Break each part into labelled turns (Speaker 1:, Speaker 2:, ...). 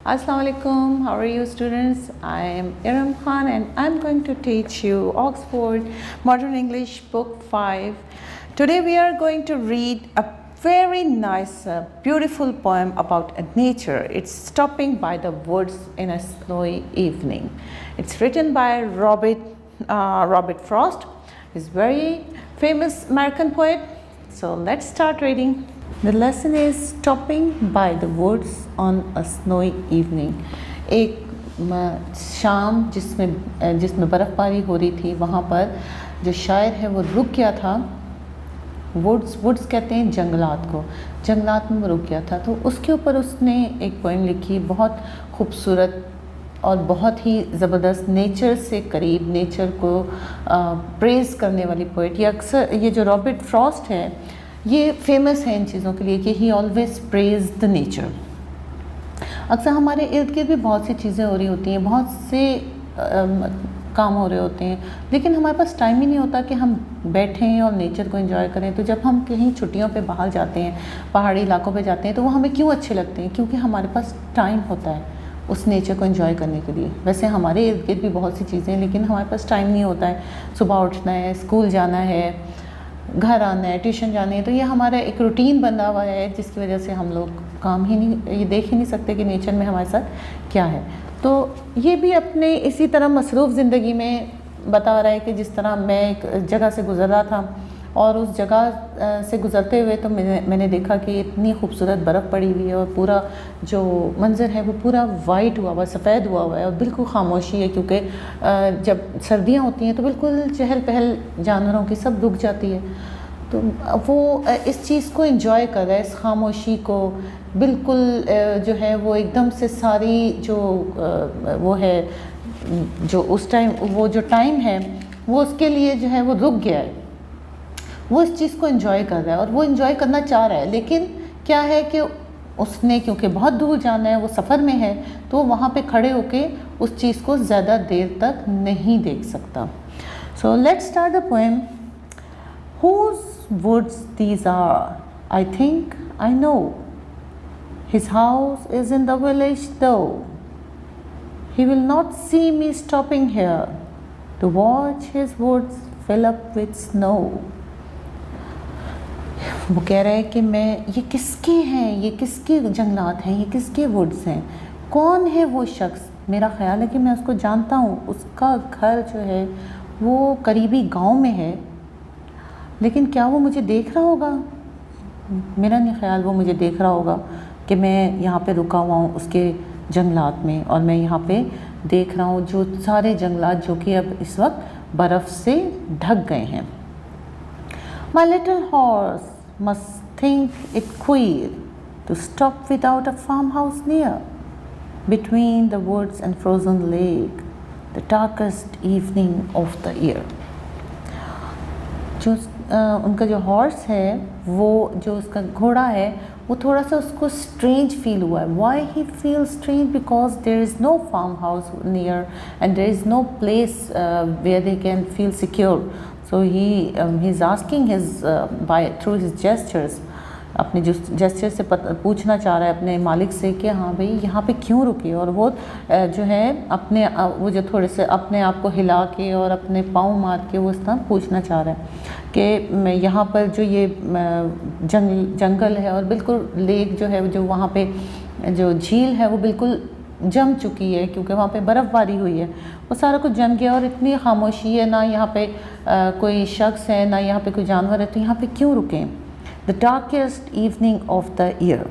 Speaker 1: Assalamu alaikum. How are you, students? I am Iram Khan and I'm going to teach you Oxford Modern English Book 5. Today we are going to read a very nice, beautiful poem about nature. It's Stopping by the Woods in a Snowy Evening. It's written by Robert Frost. He's a very famous American poet. So let's start reading. The lesson is stopping by the woods on a snowy evening. एक शाम जिसमें बर्फ़बारी हो रही थी, वहाँ पर जो शायर है वो रुक गया था. वुड्स कहते हैं जंगलात को. जंगलात में वो रुक गया था, तो उसके ऊपर उसने एक पोएम लिखी, बहुत खूबसूरत और बहुत ही ज़बरदस्त, नेचर से करीब, नेचर को प्रेज़ करने वाली पोएट. ये जो रॉबर्ट फ्रॉस्ट है, ये फेमस है इन चीज़ों के लिए कि ही ऑलवेज प्रेज द नेचर. अक्सर हमारे इर्द गिर्द भी बहुत सी चीज़ें हो रही होती हैं, बहुत से काम हो रहे होते हैं, लेकिन हमारे पास टाइम ही नहीं होता कि हम बैठें और नेचर को एंजॉय करें. तो जब हम कहीं छुट्टियों पे बाहर जाते हैं, पहाड़ी इलाकों पे जाते हैं, तो वो हमें क्यों अच्छे लगते हैं? क्योंकि हमारे पास टाइम होता है उस नेचर को एंजॉय करने के लिए. वैसे हमारे इर्द गिर्द भी बहुत सी चीज़ें हैं, लेकिन हमारे पास टाइम नहीं होता है. सुबह उठना है, स्कूल जाना है, घर आना है, ट्यूशन जानी है, तो ये हमारा एक रूटीन बना हुआ है, जिसकी वजह से हम लोग काम ही नहीं, ये देख ही नहीं सकते कि नेचर में हमारे साथ क्या है. तो ये भी अपने इसी तरह मसरूफ़ ज़िंदगी में बता रहा है कि जिस तरह मैं एक जगह से गुज़र रहा था और उस जगह से गुज़रते हुए तो मैंने देखा कि इतनी खूबसूरत बर्फ़ पड़ी हुई है और पूरा जो मंज़र है वो पूरा वाइट हुआ हुआ, सफ़ेद हुआ हुआ है और बिल्कुल खामोशी है. क्योंकि जब सर्दियाँ होती हैं तो बिल्कुल चहल पहल जानवरों की सब रुक जाती है. तो वो इस चीज़ को एंजॉय कर रहा है, इस खामोशी को बिल्कुल जो है वो एकदम से सारी जो वो है, जो उस टाइम वो जो टाइम है वो उसके लिए जो है वो रुक गया है. वो इस चीज़ को एंजॉय कर रहा है और वो एंजॉय करना चाह रहा है, लेकिन क्या है कि उसने क्योंकि बहुत दूर जाना है, वो सफ़र में है, तो वहाँ पे खड़े होके उस चीज़ को ज़्यादा देर तक नहीं देख सकता. So let's start the poem. Whose woods these are? I think I know. His house is in the village though. He will not see me stopping here to watch his woods fill up with snow. वो कह रहा है कि ये किसके हैं, ये किसके जंगलात हैं, ये किसके वुड्स हैं, कौन है वो शख्स. मेरा ख़्याल है कि मैं उसको जानता हूँ, उसका घर जो है वो करीबी गांव में है, लेकिन क्या वो मुझे देख रहा होगा? मेरा नहीं ख्याल वो मुझे देख रहा होगा कि मैं यहाँ पे रुका हुआ हूँ उसके जंगलात में और मैं यहाँ पे देख रहा हूँ जो सारे जंगलात जो कि अब इस वक्त बर्फ़ से ढक गए हैं. My little horse must think it queer to stop without a farmhouse near, between the woods and frozen lake, the darkest evening of the year. जो उनका जो हॉर्स है, वो जो उसका घोड़ा है, वो थोड़ा सा उसको स्ट्रेंज फील हुआ है. Why he feel strange? Because there is no farm house near and there is no place where they can feel secure. So he is asking his by through his gestures, अपने जो gesture से पूछना चाह रहा है अपने मालिक से कि हाँ भाई यहाँ पे क्यों रुकी. और वो जो है अपने वो जो थोड़े से अपने आप को हिला के और अपने पाँव मार के वो इस तरह पूछना चाह रहा है कि मैं यहाँ पर जो ये जंगल है और बिल्कुल लेक जो है, जो वहाँ पे जो झील है वो बिल्कुल जम चुकी है क्योंकि वहाँ पे बर्फ़बारी हुई है, वो सारा कुछ जम गया और इतनी खामोशी है, ना यहाँ पे कोई शख्स है, ना यहाँ पे कोई जानवर है, तो यहाँ पे क्यों रुकें. The darkest evening of the year.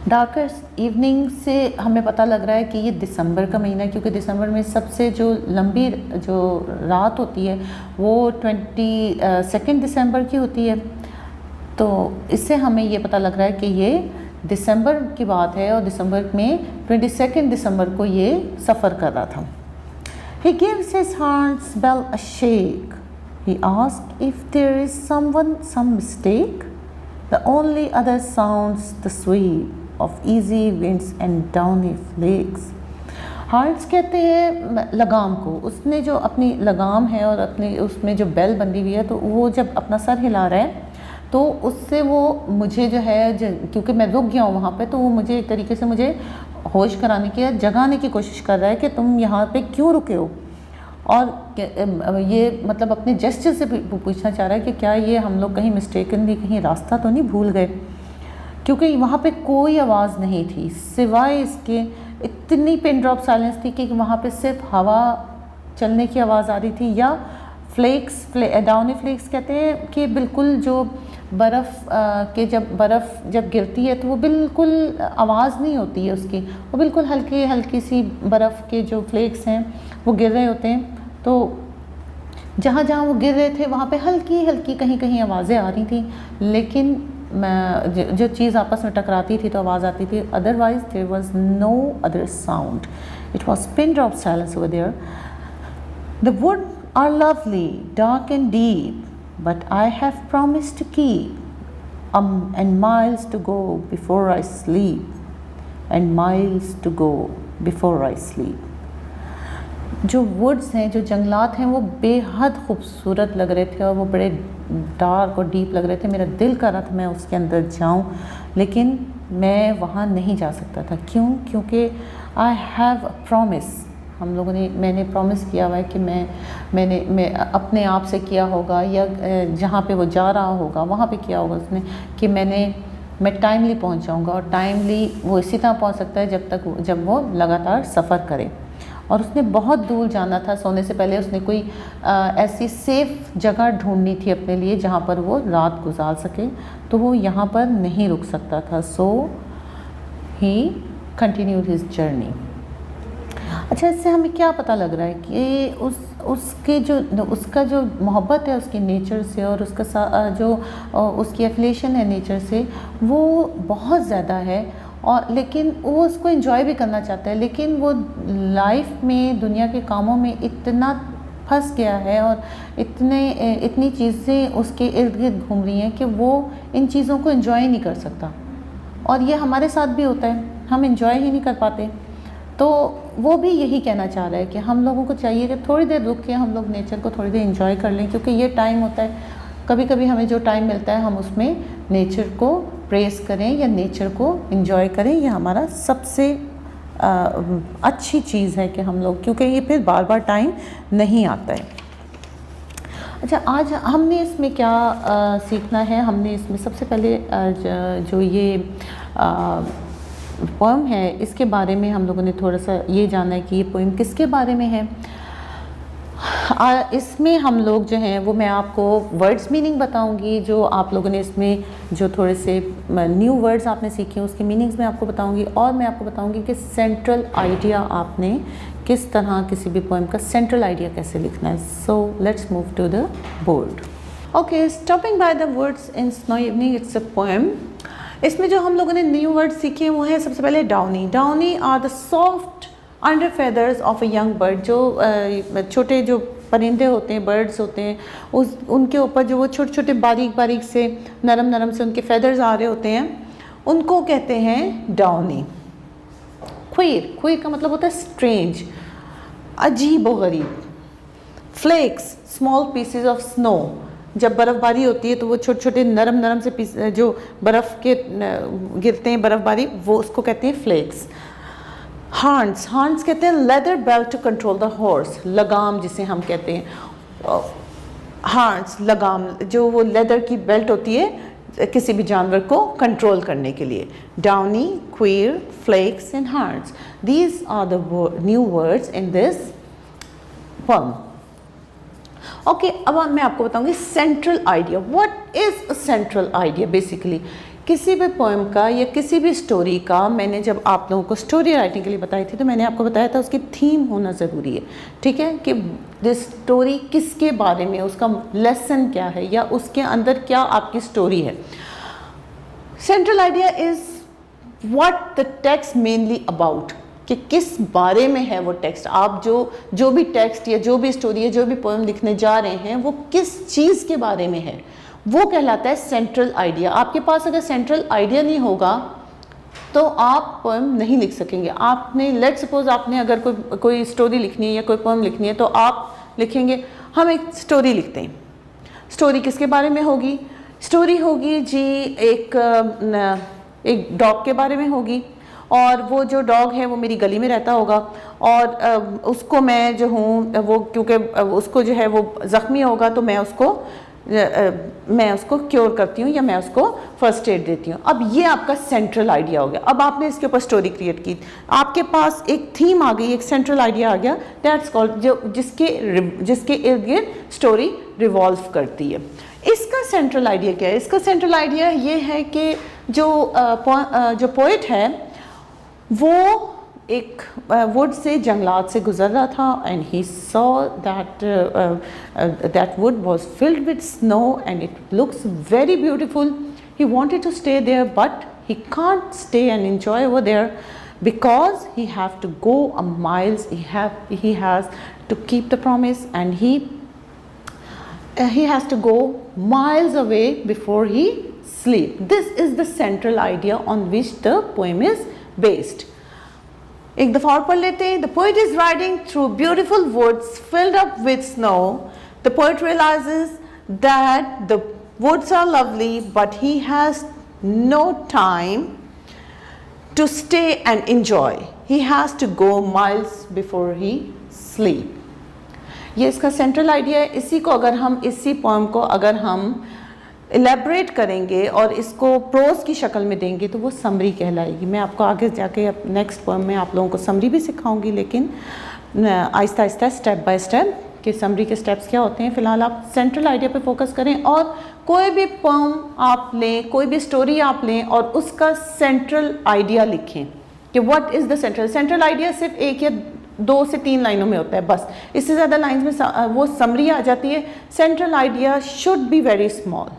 Speaker 1: Darkest evening से हमें पता लग रहा है कि ये दिसंबर का महीना है, क्योंकि दिसंबर में सबसे जो लंबी जो रात होती है वो 22 दिसंबर की होती है. तो इससे हमें ये पता लग रहा है कि ये दिसंबर की बात है और दिसंबर में 22 दिसंबर को ये सफ़र कर रहा था. He gives his heart's bell a shake. He asked if there is some mistake. The only other sounds the sweep of easy winds and downy flakes. Hearts कहते हैं लगाम को. उसने जो अपनी लगाम है और अपनी उसमें जो बेल बंधी हुई है, तो वो जब अपना सर हिला रहा है तो उससे वो मुझे जो है क्योंकि मैं रुक गया हूँ वहाँ पे, तो वो मुझे एक तरीके से मुझे होश कराने की या जगाने की कोशिश कर रहा है कि तुम यहाँ पे क्यों रुके हो, और ये मतलब अपने जेस्चर से पूछना चाह रहा है कि क्या ये हम लोग कहीं मिस्टेकनली कहीं रास्ता तो नहीं भूल गए, क्योंकि वहाँ पे कोई आवाज़ नहीं थी सिवाय इसके, इतनी पिन ड्रॉप साइलेंस थी कि वहाँ पे सिर्फ हवा चलने की आवाज़ आ रही थी, या फ्लेक्स डाउनी फ्लेक्स कहते हैं कि बिल्कुल जो बर्फ़ के बर्फ़ जब गिरती है तो वो बिल्कुल आवाज़ नहीं होती है उसकी, वो बिल्कुल हल्की हल्की सी बर्फ़ के जो फ्लेक्स हैं वो गिर रहे होते हैं। तो जहाँ जहाँ वो गिर रहे थे वहाँ पे हल्की हल्की कहीं कहीं आवाज़ें आ रही थी, लेकिन जो चीज़ आपस में टकराती थी तो आवाज़ आती थी, otherwise there was no other sound, it was pin drop silence over there. The wood are lovely dark and deep but I have promised to keep and miles to go before I sleep and miles to go before I sleep। जो woods हैं, जो जंगलात हैं, वो बेहद खूबसूरत लग रहे थे और वो बड़े डार्क और डीप लग रहे थे। मेरा दिल कर रहा था मैं उसके अंदर जाऊं, लेकिन मैं वहाँ नहीं जा सकता था। क्यों? क्योंकि आई हैव अ प्रॉमिस, हम लोगों ने मैंने प्रॉमिस किया हुआ है कि मैं अपने आप से किया होगा या जहाँ पे वो जा रहा होगा वहाँ पे किया होगा उसने कि मैं टाइमली पहुँच जाऊँगा, और टाइमली वो इसी तरह पहुँच सकता है जब वो लगातार सफ़र करे। और उसने बहुत दूर जाना था, सोने से पहले उसने कोई ऐसी सेफ़ जगह ढूंढनी थी अपने लिए जहाँ पर वो रात गुजार सके, तो वो यहाँ पर नहीं रुक सकता था। सो ही कंटिन्यूड हिज जर्नी। अच्छा, इससे हमें क्या पता लग रहा है कि उसका जो मोहब्बत है उसकी नेचर से, और उसकी एफिलिएशन है नेचर से, वो बहुत ज़्यादा है, और लेकिन वो उसको एंजॉय भी करना चाहता है, लेकिन वो लाइफ में दुनिया के कामों में इतना फंस गया है और इतनी चीज़ें उसके इर्द गिर्द घूम रही हैं कि वो इन चीज़ों को एंजॉय नहीं कर सकता। और ये हमारे साथ भी होता है, हम एंजॉय ही नहीं कर पाते। तो वो भी यही कहना चाह रहा है कि हम लोगों को चाहिए कि थोड़ी देर रुक के हम लोग नेचर को थोड़ी देर एंजॉय कर लें, क्योंकि ये टाइम होता है, कभी कभी हमें जो टाइम मिलता है हम उसमें नेचर को प्रेस करें या नेचर को एंजॉय करें। ये हमारा सबसे अच्छी चीज़ है कि हम लोग, क्योंकि ये फिर बार बार टाइम नहीं आता है। अच्छा, आज हमने इसमें क्या सीखना है? हमने इसमें सबसे पहले जो ये पोएम है इसके बारे में हम लोगों ने थोड़ा सा ये जाना है कि ये पोएम किसके बारे में है। इसमें हम लोग जो हैं वो मैं आपको वर्ड्स मीनिंग बताऊंगी, जो आप लोगों ने इसमें जो थोड़े से न्यू वर्ड्स आपने सीखे उसके मीनिंग्स मैं आपको बताऊंगी, और मैं आपको बताऊंगी कि सेंट्रल आइडिया आपने किस तरह किसी भी पोएम का सेंट्रल आइडिया कैसे लिखना है। So let's move to the board. Okay, stopping by the words in snow evening, it's a poem. इसमें जो हम लोगों ने न्यू वर्ड सीखे वो हैं सबसे पहले downy. Downy are the soft under feathers of a young bird. जो छोटे जो परिंदे होते हैं, बर्ड्स होते हैं, उनके ऊपर जो वो छोटे छोटे बारीक बारीक से नरम नरम से उनके फेदर्स आ रहे होते हैं, उनको कहते हैं डाउनी। क्वीर, क्वीर का मतलब होता है स्ट्रेंज, अजीब व गरीब। Flakes, small pieces of snow. जब बर्फ़बारी होती है तो वो छोटे छोटे नरम नरम से पीस जो बर्फ़ के गिरते हैं बर्फ़बारी, वो उसको कहते हैं फ्लेक्स। हॉर्न्स, हॉर्न्स कहते हैं leather belt to control the horse, लगाम जिसे हम कहते हैं। हॉर्न्स, लगाम, जो वो लेदर की बेल्ट होती है किसी भी जानवर को कंट्रोल करने के लिए। Downy, queer, flakes and horns, these are the new words in this poem. Okay, अब मैं आपको बताऊंगी central idea. What is a central idea? Basically किसी भी पोएम का या किसी भी स्टोरी का, मैंने जब आप लोगों को स्टोरी राइटिंग के लिए बताई थी तो मैंने आपको बताया था उसकी थीम होना ज़रूरी है। ठीक है, कि दिस स्टोरी किसके बारे में, उसका लेसन क्या है या उसके अंदर क्या आपकी स्टोरी है। Central idea is what the text mainly about, कि किस बारे में है वो टेक्स्ट। आप जो भी टेक्स्ट या जो भी स्टोरी है, जो भी पोएम लिखने जा रहे हैं, वो किस चीज़ के बारे में है, वो कहलाता है सेंट्रल आइडिया। आपके पास अगर सेंट्रल आइडिया नहीं होगा तो आप पोएम नहीं लिख सकेंगे। आपने लेट्स सपोज आपने अगर कोई स्टोरी लिखनी है या कोई पोएम लिखनी है तो आप लिखेंगे, हम एक स्टोरी लिखते हैं। स्टोरी किसके बारे में होगी? स्टोरी होगी जी एक डॉग के बारे में होगी, और वो जो डॉग है वो मेरी गली में रहता होगा और उसको मैं जो हूँ वो क्योंकि उसको जो है वो ज़ख्मी होगा तो मैं उसको क्योर करती हूँ या मैं उसको फर्स्ट एड देती हूँ। अब ये आपका सेंट्रल आइडिया हो गया। अब आपने इसके ऊपर स्टोरी क्रिएट की, आपके पास एक थीम आ गई, एक सेंट्रल आइडिया आ गया, दैट्स कॉल्ड, जो जिसके इर्द गिर्द स्टोरी रिवॉल्व करती है। इसका सेंट्रल आइडिया क्या है? इसका सेंट्रल आइडिया ये है कि जो पोइट है वो एक वुड से, जंगलात से गुजर रहा था and he saw that wood was filled with snow and it looks very beautiful. He wanted to stay there but he can't stay and enjoy over there because he have to go a miles, he has to keep the promise and he has to go miles away before he sleep. This is the central idea on which the poem is based. एक दफ़ा और पढ़ लेते हैं। The poet is riding through beautiful woods filled up with snow. The poet realizes that the woods are lovely but he has no time to stay and enjoy. He has to go miles before he sleep. ये इसका central idea है। इसी poem को अगर हम elaborate करेंगे और इसको प्रोज की शक्ल में देंगे तो वो समरी कहलाएगी। मैं आपको आगे जाके नेक्स्ट पोएम में आप लोगों को समरी भी सिखाऊंगी, लेकिन Aahista Aahista step by step कि समरी के स्टेप्स क्या होते हैं। फ़िलहाल आप सेंट्रल आइडिया पे फोकस करें और कोई भी पोएम आप लें, कोई भी स्टोरी आप लें और उसका सेंट्रल आइडिया लिखें कि what is the central idea. सिर्फ एक या 2 से 3 लाइनों में होता है बस, इससे ज़्यादा लाइन्स में वो समरी आ जाती है। Central idea should be very small,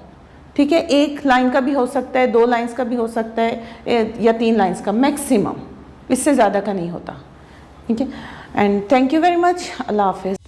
Speaker 1: ठीक है। 1 लाइन का भी हो सकता है, 2 लाइन्स का भी हो सकता है या 3 लाइन्स का मैक्सिमम, इससे ज़्यादा का नहीं होता, ठीक है। And thank you very much. Allah हाफिज़।